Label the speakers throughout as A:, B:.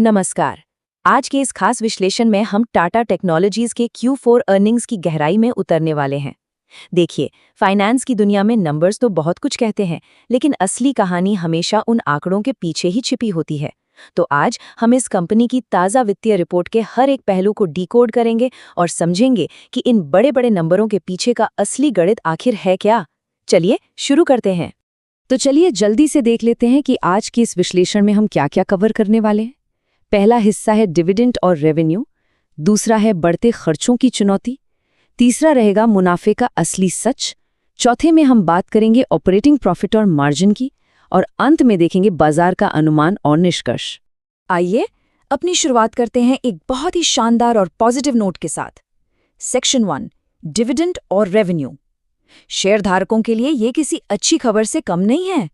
A: नमस्कार। आज के इस खास विश्लेषण में हम टाटा टेक्नोलॉजीज के Q4 अर्निंग्स की गहराई में उतरने वाले हैं। देखिए, फाइनेंस की दुनिया में नंबर्स तो बहुत कुछ कहते हैं, लेकिन असली कहानी हमेशा उन आंकड़ों के पीछे ही छिपी होती है। तो आज हम इस कंपनी की ताज़ा वित्तीय रिपोर्ट के हर एक पहलू को डिकोड करेंगे और समझेंगे कि इन बड़े-बड़े नंबरों के पीछे का असली गणित आखिर है क्या। चलिए शुरू करते हैं। तो चलिए जल्दी से देख लेते हैं कि आज की इस विश्लेषण में हम क्या-क्या कवर करने वाले हैं। पहला हिस्सा है डिविडेंड और रेवेन्यू, दूसरा है बढ़ते खर्चों की चुनौती, तीसरा रहेगा मुनाफे का असली सच, चौथे में हम बात करेंगे ऑपरेटिंग प्रॉफिट और मार्जिन की, और अंत में देखेंगे बाजार का अनुमान और निष्कर्ष। आइए अपनी शुरुआत करते हैं एक बहुत ही शानदार और पॉजिटिव नोट के साथ। सेक्शन 1, डिविडेंड और रेवेन्यू। शेयरधारकों के लिए ये किसी अच्छी खबर से कम नहीं है।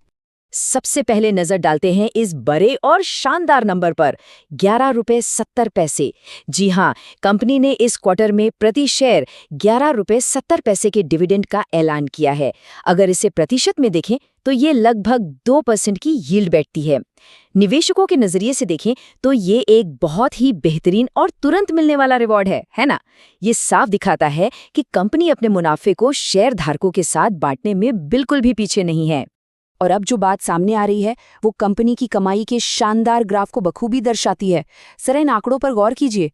A: सबसे पहले नजर डालते हैं इस बड़े और शानदार नंबर पर, 11 रुपये 70 पैसे। जी हाँ, कंपनी ने इस क्वार्टर में प्रति शेयर 11 रुपये 70 पैसे के डिविडेंड का ऐलान किया है। अगर इसे प्रतिशत में देखें तो ये लगभग 2% की यील्ड बैठती है। निवेशकों के नजरिए से देखें तो ये एक बहुत ही बेहतरीन और तुरंत मिलने वाला रिवॉर्ड है ना? ये साफ दिखाता है कि कंपनी अपने मुनाफे को शेयरधारकों के साथ बांटने में बिल्कुल भी पीछे नहीं है। और अब जो बात सामने आ रही है वो कंपनी की कमाई के शानदार ग्राफ को बखूबी दर्शाती है। सर, इन आंकड़ों पर गौर कीजिए।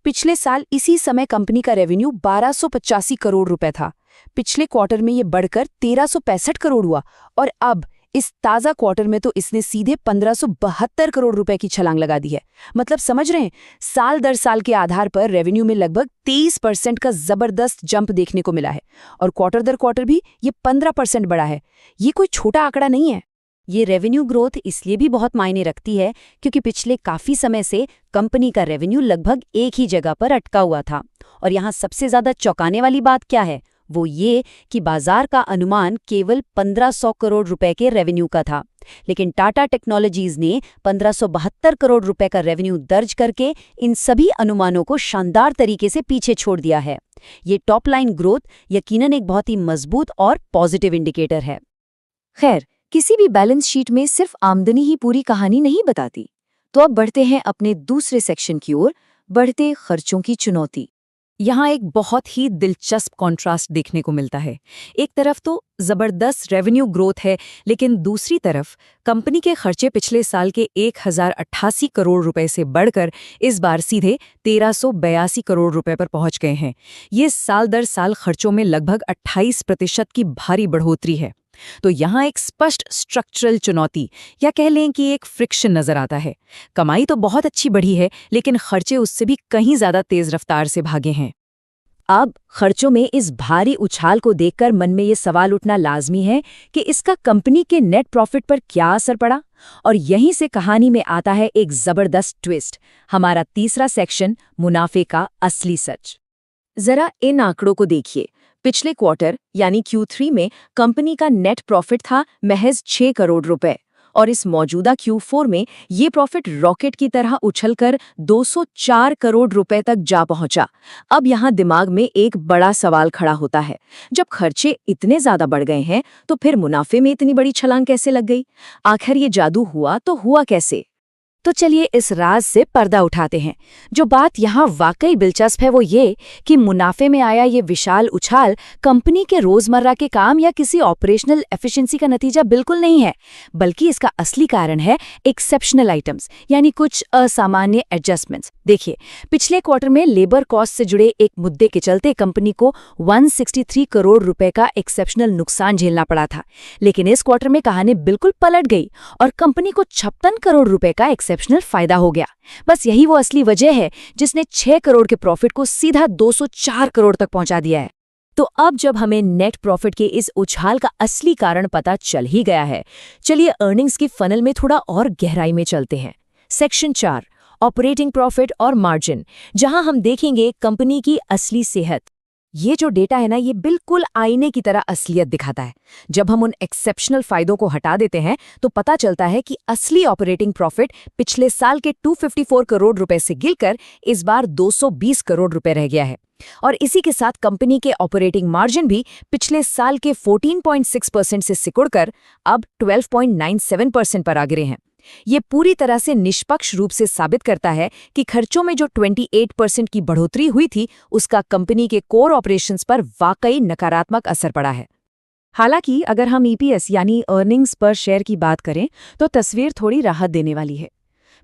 A: पिछले साल इसी समय कंपनी का रेवेन्यू 1285 करोड़ रुपए था। पिछले क्वार्टर में ये बढ़कर 1365 करोड़ हुआ, और अब इस ताज़ा क्वार्टर में तो इसने सीधे 1572 करोड़ रुपए की छलांग लगा दी है। मतलब समझ रहे हैं, साल दर साल के आधार पर रेवेन्यू में लगभग 23% का जबरदस्त जंप देखने को मिला है, और क्वार्टर दर क्वार्टर भी ये 15% बढ़ा है। ये कोई छोटा आंकड़ा नहीं है। ये रेवेन्यू ग्रोथ इसलिए भी बहुत मायने रखती है क्योंकि पिछले काफी समय से कंपनी का रेवेन्यू लगभग एक ही जगह पर अटका हुआ था। और यहाँ सबसे ज्यादा चौंकाने वाली बात क्या है, वो ये कि बाजार का अनुमान केवल 1500 करोड़ रुपए के रेवेन्यू का था, लेकिन टाटा टेक्नोलॉजीज ने 1572 करोड़ रुपए का रेवेन्यू दर्ज करके इन सभी अनुमानों को शानदार तरीके से पीछे छोड़ दिया है। ये टॉप लाइन ग्रोथ यकीनन एक बहुत ही मजबूत और पॉजिटिव इंडिकेटर है। खैर, किसी भी बैलेंस शीट में सिर्फ आमदनी ही पूरी कहानी नहीं बताती। तो अब बढ़ते हैं अपने दूसरे सेक्शन की ओर, बढ़ते खर्चों की चुनौती। यहाँ एक बहुत ही दिलचस्प कॉन्ट्रास्ट देखने को मिलता है। एक तरफ तो जबरदस्त रेवेन्यू ग्रोथ है, लेकिन दूसरी तरफ कंपनी के खर्चे पिछले साल के 1088 करोड़ रुपए से बढ़कर इस बार सीधे 1382 करोड़ रुपए पर पहुंच गए हैं। ये साल दर साल खर्चों में लगभग 28% की भारी बढ़ोतरी है। तो यहाँ एक स्पष्ट स्ट्रक्चरल चुनौती, या कह लें कि एक फ्रिक्शन नजर आता है। कमाई तो बहुत अच्छी बढ़ी है, लेकिन खर्चे उससे भी कहीं ज्यादा तेज रफ्तार से भागे हैं। अब खर्चों में इस भारी उछाल को देखकर मन में ये सवाल उठना लाजमी है कि इसका कंपनी के नेट प्रॉफिट पर क्या असर पड़ा। और यहीं से कहानी में आता है एक जबरदस्त ट्विस्ट, हमारा तीसरा सेक्शन, मुनाफे का असली सच। जरा इन आंकड़ों को देखिए। पिछले क्वार्टर यानी Q3 में कंपनी का नेट प्रॉफिट था महज 6 करोड़ रुपए, और इस मौजूदा Q4 में ये प्रॉफिट रॉकेट की तरह उछलकर 204 करोड़ रुपए तक जा पहुंचा। अब यहाँ दिमाग में एक बड़ा सवाल खड़ा होता है, जब खर्चे इतने ज्यादा बढ़ गए हैं तो फिर मुनाफे में इतनी बड़ी छलांग कैसे लग गई? आखिर ये जादू हुआ तो हुआ कैसे? तो चलिए इस राज से पर्दा उठाते हैं। जो बात यहाँ वाकई दिलचस्प है वो ये कि मुनाफे में आया ये विशाल उछाल कंपनी के रोजमर्रा के काम या किसी ऑपरेशनल एफिशिएंसी का नतीजा बिल्कुल नहीं है, बल्कि इसका असली कारण है एक्सेप्शनल आइटम्स, यानी कुछ असामान्य एडजस्टमेंट्स। देखिए, पिछले क्वार्टर में लेबर कॉस्ट से जुड़े एक मुद्दे के चलते कंपनी को 163 करोड़ रुपए का एक्सेप्शनल नुकसान झेलना पड़ा था, लेकिन इस क्वार्टर में कहानी बिल्कुल पलट गई और कंपनी को 56 करोड़ रुपए का एक्सेप्शनल फायदा हो गया। बस यही वो असली वजह है जिसने 6 करोड़ के प्रॉफिट को सीधा 204 करोड़ तक पहुंचा दिया है। तो अब जब हमें नेट प्रॉफिट के इस उछाल का असली कारण पता चल ही गया है, चलिए अर्निंग्स की फनल में थोड़ा और गहराई में चलते हैं। सेक्शन 4, ऑपरेटिंग प्रॉफिट और मार्जिन, जहां हम देखेंगे कंपनी की असली सेहत। ये जो डेटा है ना, ये बिल्कुल आईने की तरह असलियत दिखाता है। जब हम उन एक्सेप्शनल फायदों को हटा देते हैं तो पता चलता है कि असली ऑपरेटिंग प्रॉफिट पिछले साल के 254 करोड़ रुपए से गिरकर इस बार 220 करोड़ रुपए रह गया है। और इसी के साथ कंपनी के ऑपरेटिंग मार्जिन भी पिछले साल के 14.6% से सिकुड़कर अब 12.97% पर आ गिरे हैं। ये पूरी तरह से निष्पक्ष रूप से साबित करता है कि खर्चों में जो 28% की बढ़ोतरी हुई थी, उसका कंपनी के कोर ऑपरेशंस पर वाकई नकारात्मक असर पड़ा है। हालांकि अगर हम ईपीएस यानी अर्निंग्स पर शेयर की बात करें तो तस्वीर थोड़ी राहत देने वाली है।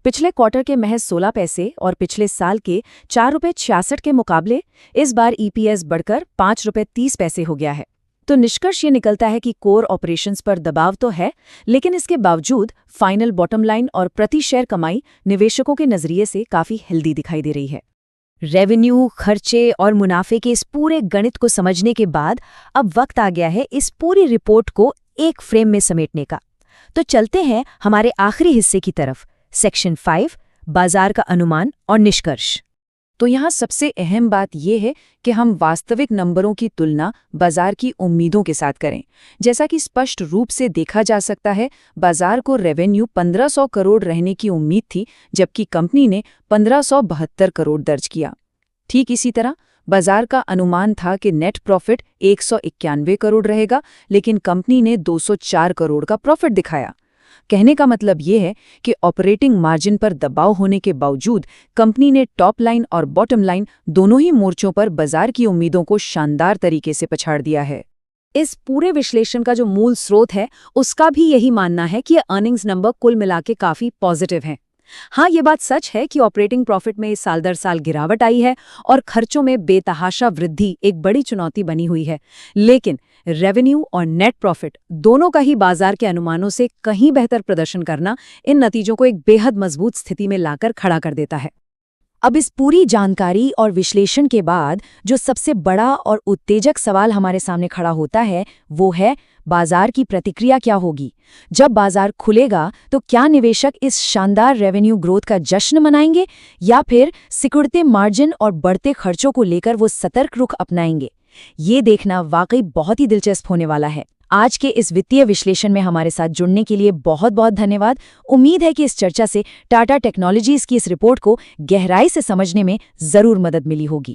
A: पिछले क्वार्टर के महज 16 पैसे और पिछले साल के ₹4.66 के मुकाबले इस बार ईपीएस बढ़कर ₹5.30 हो गया है। तो निष्कर्ष ये निकलता है कि कोर ऑपरेशंस पर दबाव तो है, लेकिन इसके बावजूद फाइनल बॉटम लाइन और प्रति शेयर कमाई निवेशकों के नजरिए से काफी हेल्दी दिखाई दे रही है। रेवेन्यू, खर्चे और मुनाफे के इस पूरे गणित को समझने के बाद अब वक्त आ गया है इस पूरी रिपोर्ट को एक फ्रेम में समेटने का। तो चलते हैं हमारे आखिरी हिस्से की तरफ, सेक्शन 5, बाजार का अनुमान और निष्कर्ष। तो यहाँ सबसे अहम बात यह है कि हम वास्तविक नंबरों की तुलना बाजार की उम्मीदों के साथ करें। जैसा कि स्पष्ट रूप से देखा जा सकता है, बाजार को रेवेन्यू 1500 करोड़ रहने की उम्मीद थी, जबकि कंपनी ने 1572 करोड़ दर्ज किया। ठीक इसी तरह बाजार का अनुमान था कि नेट प्रॉफिट 191 करोड़ रहेगा, लेकिन कंपनी ने 204 करोड़ का प्रॉफिट दिखाया। कहने का मतलब ये है कि ऑपरेटिंग मार्जिन पर दबाव होने के बावजूद कंपनी ने टॉप लाइन और बॉटम लाइन दोनों ही मोर्चों पर बाजार की उम्मीदों को शानदार तरीके से पछाड़ दिया है। इस पूरे विश्लेषण का जो मूल स्रोत है, उसका भी यही मानना है कि अर्निंग्स नंबर कुल मिलाके काफी पॉजिटिव हैं। हाँ, ये बात सच है कि ऑपरेटिंग प्रॉफिट में इस साल दर साल गिरावट आई है और खर्चों में बेतहाशा वृद्धि एक बड़ी चुनौती बनी हुई है, लेकिन रेवेन्यू और नेट प्रॉफिट दोनों का ही बाजार के अनुमानों से कहीं बेहतर प्रदर्शन करना इन नतीजों को एक बेहद मजबूत स्थिति में लाकर खड़ा कर देता है। अब इस पूरी जानकारी और विश्लेषण के बाद जो सबसे बड़ा और उत्तेजक सवाल हमारे सामने खड़ा होता है, वो है बाजार की प्रतिक्रिया क्या होगी। जब बाजार खुलेगा तो क्या निवेशक इस शानदार रेवेन्यू ग्रोथ का जश्न मनाएंगे या फिर सिकुड़ते मार्जिन और बढ़ते खर्चों को लेकर वो सतर्क रुख अपनाएंगे। ये देखना वाकई बहुत ही दिलचस्प होने वाला है। आज के इस वित्तीय विश्लेषण में हमारे साथ जुड़ने के लिए बहुत बहुत धन्यवाद। उम्मीद है कि इस चर्चा से टाटा टेक्नोलॉजीज की इस रिपोर्ट को गहराई से समझने में जरूर मदद मिली होगी।